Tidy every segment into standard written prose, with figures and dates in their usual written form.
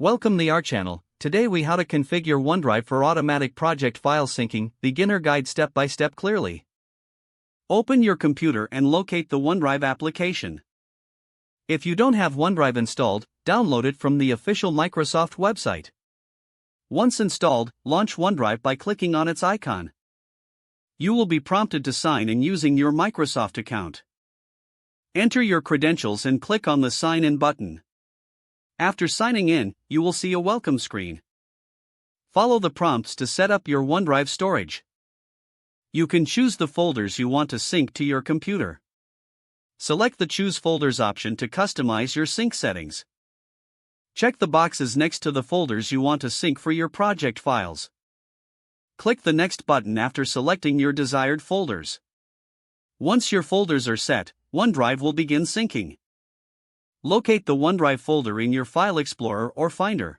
Welcome to our channel. Today we how to configure OneDrive for automatic project file syncing, beginner guide step by step clearly. Open your computer and locate the OneDrive application. If you don't have OneDrive installed, download it from the official Microsoft website. Once installed, launch OneDrive by clicking on its icon. You will be prompted to sign in using your Microsoft account. Enter your credentials and click on the Sign In button. After signing in, you will see a welcome screen. Follow the prompts to set up your OneDrive storage. You can choose the folders you want to sync to your computer. Select the Choose Folders option to customize your sync settings. Check the boxes next to the folders you want to sync for your project files. Click the Next button after selecting your desired folders. Once your folders are set, OneDrive will begin syncing. Locate the OneDrive folder in your File Explorer or Finder.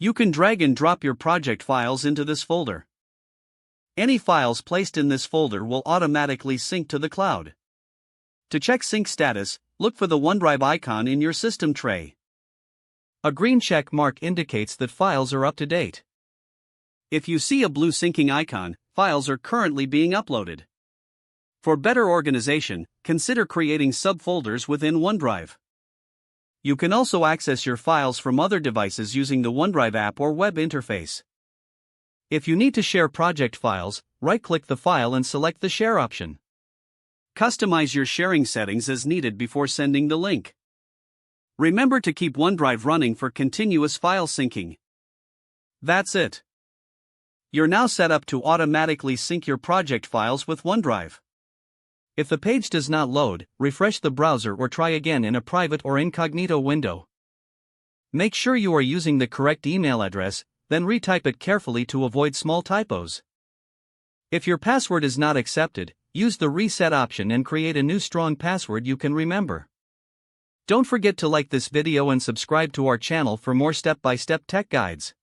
You can drag and drop your project files into this folder. Any files placed in this folder will automatically sync to the cloud. To check sync status, look for the OneDrive icon in your system tray. A green check mark indicates that files are up to date. If you see a blue syncing icon, files are currently being uploaded. For better organization, consider creating subfolders within OneDrive. You can also access your files from other devices using the OneDrive app or web interface. If you need to share project files, right-click the file and select the Share option. Customize your sharing settings as needed before sending the link. Remember to keep OneDrive running for continuous file syncing. That's it. You're now set up to automatically sync your project files with OneDrive. If the page does not load, refresh the browser or try again in a private or incognito window. Make sure you are using the correct email address, then retype it carefully to avoid small typos. If your password is not accepted, use the Reset option and create a new strong password you can remember. Don't forget to like this video and subscribe to our channel for more step-by-step tech guides.